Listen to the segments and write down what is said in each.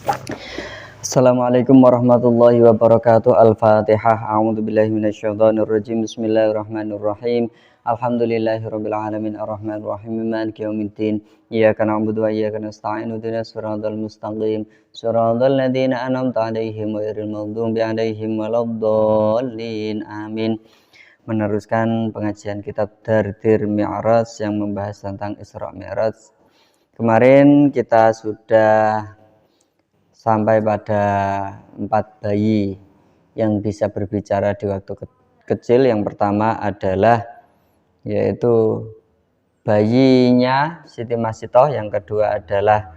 Assalamualaikum warahmatullahi wabarakatuh. Al-Fatihah. A'udzubillahi minasyaitonirrajim. Bismillahirrahmanirrahim. Alhamdulillahirabbil alamin arrahmanir rahim maliki yaumiddin. Iyyaka na'budu wa iyyaka nasta'in. Ihdinas siratal mustaqim. Siratal ladzina an'amta 'alaihim ghairil maghdubi 'alaihim waladdallin. Amin. Meneruskan pengajian kitab Dardir Mi'raj yang membahas tentang Isra Mi'raj. Kemarin kita sudah sampai pada 4 bayi yang bisa berbicara di waktu kecil. Yang pertama adalah yaitu bayinya Siti Masitoh, yang kedua adalah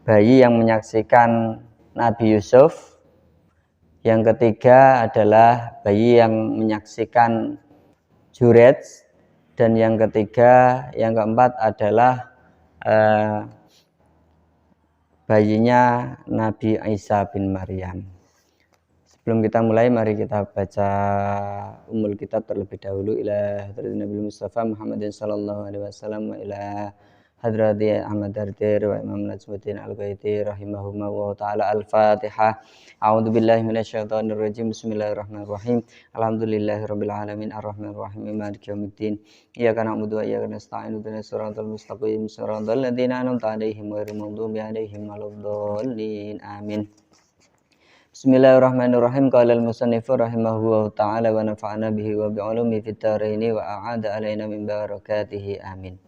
bayi yang menyaksikan Nabi Yusuf, yang ketiga adalah bayi yang menyaksikan Jurej, dan yang keempat adalah bayinya Nabi Isa bin Maryam. Sebelum kita mulai, mari kita baca Ummul Kitab terlebih dahulu. Ila hadratin Nabi Mustafa Muhammadin sallallahu alaihi wasallam wa ila hadrati Ahmad Dardir wa Imam Najmuddin Al-Ghaiti rahimahumullah ta'ala. Al-Fatihah. A'udzubillahi minasyaitonirrajim. Bismillahirrahmanirrahim. Alhamdulillahirabbil alamin arrahmanir rahim maliki yaumiddin. Iyyaka na'budu wa iyyaka nasta'in. Ihdinas siratal mustaqim. Siratal ladzina an'amta 'alaihim ghairil maghdubi 'alaihim waladdallin. Amin. Bismillahirrahmanirrahim. Qala al-musannifu rahimahullahu ta'ala wa nafa'ana bihi wa bi'ulumi fid dharaini wa a'ada alaina min barakatihi. Amin.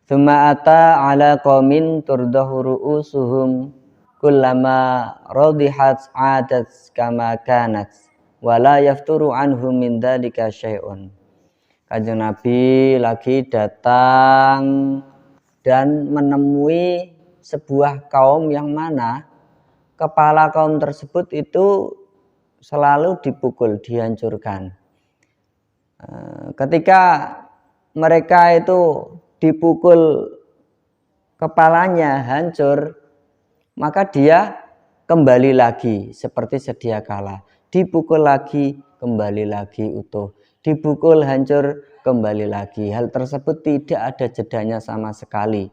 Tsumma ata 'ala qaumin turdahu ru'usuhum kullama radihat 'adat kama kanat wa la yafturu anhum min dzalika syai'un. Kanjeng Nabi lagi datang dan menemui sebuah kaum yang mana kepala kaum tersebut itu selalu dipukul, dihancurkan. Ketika mereka itu dipukul kepalanya hancur, maka dia kembali lagi seperti sedia kala. Dipukul lagi, kembali lagi utuh. Dipukul hancur, kembali lagi. Hal tersebut tidak ada jedanya sama sekali.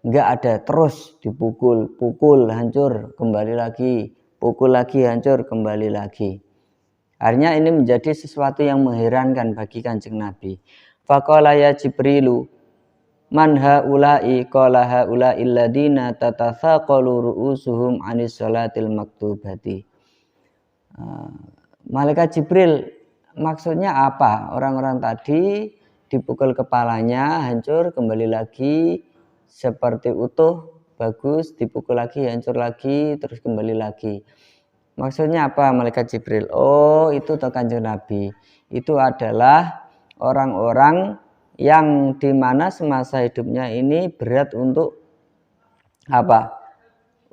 Enggak ada, terus dipukul, pukul, hancur, kembali lagi, pukul lagi, hancur, kembali lagi. Akhirnya ini menjadi sesuatu yang mengherankan bagi Kanjeng Nabi. Faqala ya Jibrilu man haula'i qala haula'il ladina tatathaqalu ru'usuhum 'anis sholatil maktubati. Malaikat Jibril, maksudnya apa? Orang-orang tadi dipukul kepalanya, hancur, kembali lagi seperti utuh, bagus, dipukul lagi, hancur lagi, terus kembali lagi. Maksudnya apa Malaikat Jibril? Oh, itu Kanjeng Nabi. Itu adalah orang-orang yang dimana semasa hidupnya ini berat untuk apa?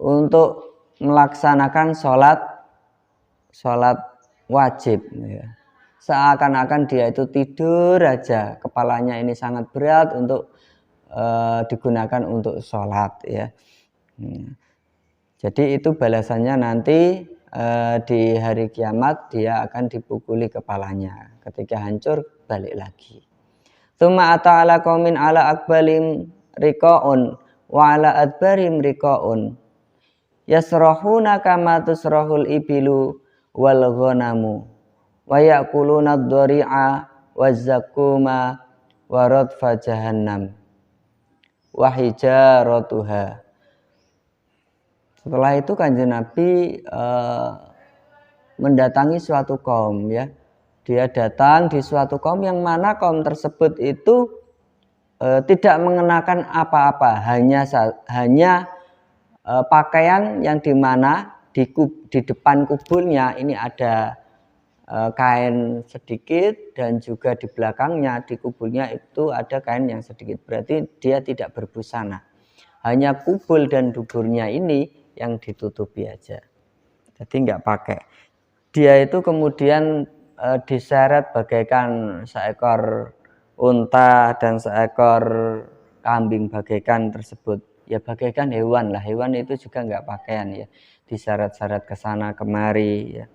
Untuk melaksanakan sholat wajib. Seakan-akan dia itu tidur aja, kepalanya ini sangat berat untuk digunakan untuk sholat, ya. Jadi itu balasannya nanti di hari kiamat dia akan dipukuli kepalanya. Ketika hancur balik lagi. Tsumma ata ala qaumin ala akbalim riqaun wa ala adbarim riqaun yasrahuna kama tusrahul ibilu wal ghanamu wa ya'kuluna ad-dhari'a waz-zakuma wa radfa jahannam wa hijaratuha. Setelah itu Kanjeng Nabi mendatangi suatu kaum, ya. Dia datang di suatu kaum yang mana kaum tersebut itu tidak mengenakan apa-apa, hanya pakaian yang dimana di depan kubulnya ini ada kain sedikit, dan juga di belakangnya di kubulnya itu ada kain yang sedikit. Berarti dia tidak berbusana, hanya kubul dan duburnya ini yang ditutupi aja, jadi nggak pakai. Dia itu kemudian diseret bagaikan seekor unta dan seekor kambing bagaikan tersebut, ya bagaikan hewan lah. Hewan itu juga nggak pakaian, ya, diseret-seret ke sana kemari, ya.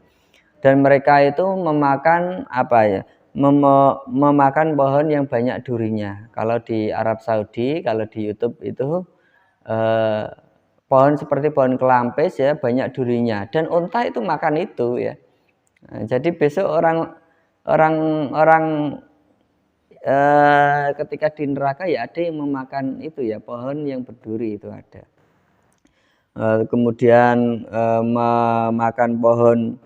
Dan mereka itu memakan memakan pohon yang banyak durinya. Kalau di Arab Saudi, kalau di YouTube itu pohon seperti pohon kelampis ya, banyak durinya, dan unta itu makan itu ya. Nah, jadi besok orang ketika di neraka ya ada yang memakan itu ya, pohon yang berduri itu ada. Kemudian memakan pohon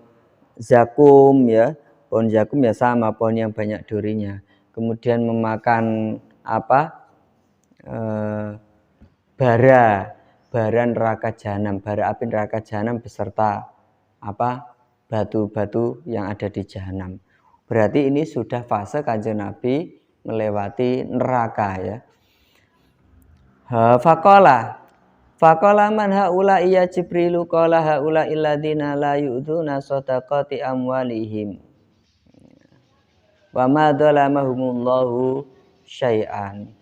zakum ya, pohon zakum ya sama, pohon yang banyak durinya. Kemudian memakan apa, bara neraka jahanam, bara api neraka jahanam beserta apa, batu-batu yang ada di jahanam. Berarti ini sudah fase Kanjeng Nabi melewati neraka ya. Faqala man haula iya Jibrilu qala haula illadzina la yu'duna shadaqati amwalihim wa ma dzalamahumullahu syai'an.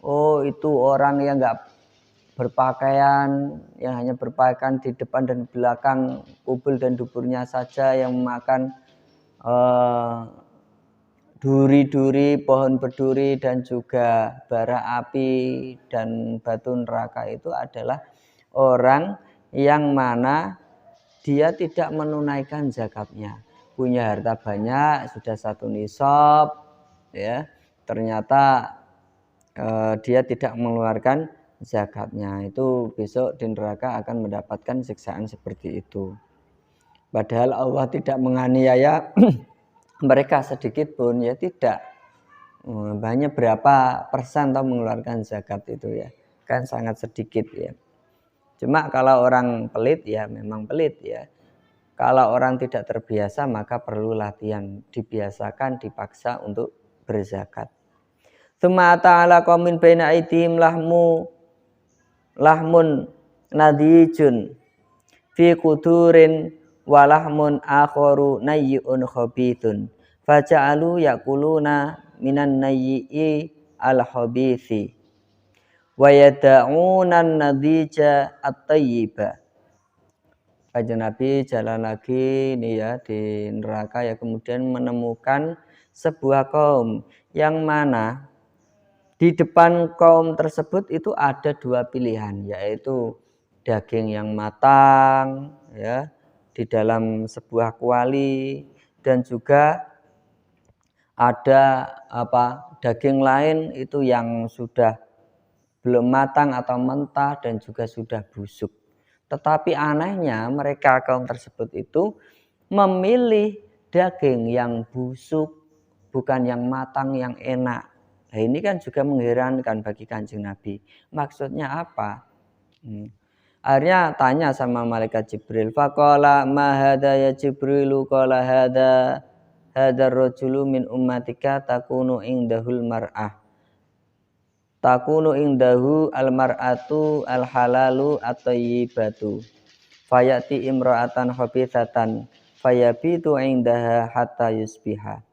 Oh, itu orang yang enggak berpakaian, yang hanya berpakaian di depan dan belakang kubul dan duburnya saja, yang memakan duri-duri, pohon berduri dan juga bara api dan batu neraka itu adalah orang yang mana dia tidak menunaikan zakatnya. Punya harta banyak, sudah 1 nisab ya, ternyata dia tidak mengeluarkan zakatnya, itu besok di neraka akan mendapatkan siksaan seperti itu. Padahal Allah tidak menganiaya mereka sedikit pun ya, tidak. Banyak berapa persen tahu mengeluarkan zakat itu ya, kan sangat sedikit ya. Cuma kalau orang pelit ya memang pelit ya. Kalau orang tidak terbiasa maka perlu latihan, dibiasakan, dipaksa untuk berzakat. Tsumma ta'ala qaumin baina aidihim lahmun nadijun fi qudurin walahmun akharu nayyun khabithun faja'alu yaquluna minan nayyi al-khabithi wa yad'unan nadija at-tayyiba. Kanjeng Nabi jalan lagi nih ya di neraka ya, kemudian menemukan sebuah kaum yang mana di depan kaum tersebut itu ada 2 pilihan, yaitu daging yang matang ya di dalam sebuah kuali, dan juga ada daging lain itu yang sudah belum matang atau mentah dan juga sudah busuk. Tetapi anehnya mereka kaum tersebut itu memilih daging yang busuk, bukan yang matang yang enak. Nah, ini kan juga mengherankan bagi Kanjeng Nabi. Maksudnya apa? Akhirnya tanya sama malaikat Jibril. Faqala ma hadza ya Jibrilu, qala hadza rajulu min ummatika takunu indahul mar'ah. Takunu indahu al-mar'atu al-halalu at-tayyibatu. Fayati imra'atan khabithatan fayabitu indaha hatta yusbiha.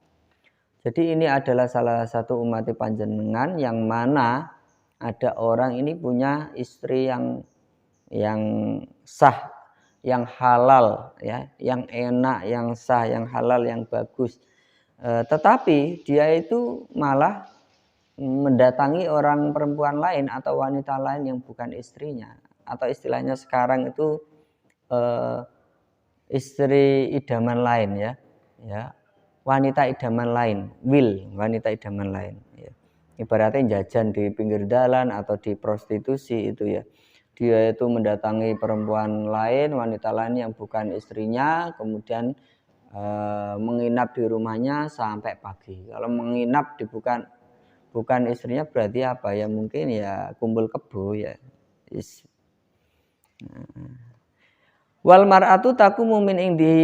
Jadi ini adalah salah satu umat panjenengan yang mana ada orang ini punya istri yang sah, yang halal ya, yang enak, yang sah, yang halal, yang bagus. Tetapi dia itu malah mendatangi orang perempuan lain atau wanita lain yang bukan istrinya, atau istilahnya sekarang itu istri idaman lain ya. Wanita idaman lain, wanita idaman lain ya. Ibaratnya jajan di pinggir jalan atau di prostitusi itu ya. Dia itu mendatangi perempuan lain, wanita lain yang bukan istrinya, kemudian menginap di rumahnya sampai pagi. Kalau menginap di bukan istrinya berarti apa ya, mungkin ya kumpul kebo ya. Wal mar'atu takumu min indi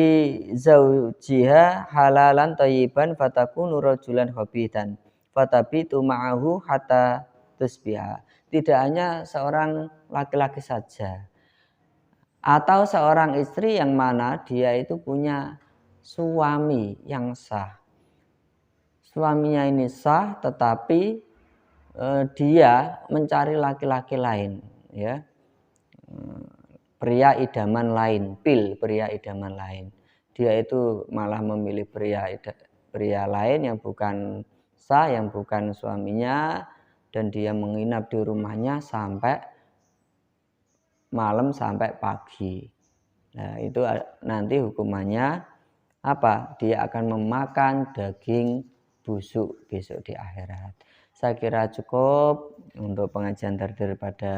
zaujiha halalan thayyiban fatakunu rajulan khabithan fatabitu ma'ahu hatta tusbiha. Tidak hanya seorang laki-laki saja, atau seorang istri yang mana dia itu punya suami yang sah. Suaminya ini sah tetapi dia mencari laki-laki lain ya. Pria idaman lain, pria idaman lain. Dia itu malah memilih pria lain yang bukan sah, yang bukan suaminya, dan dia menginap di rumahnya sampai malam sampai pagi. Nah, itu nanti hukumannya apa? Dia akan memakan daging busuk besok di akhirat. Saya kira cukup untuk pengajian daripada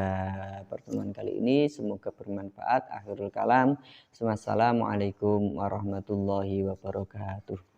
pertemuan kali ini. Semoga bermanfaat. Akhirul kalam. Wassalamualaikum warahmatullahi wabarakatuh.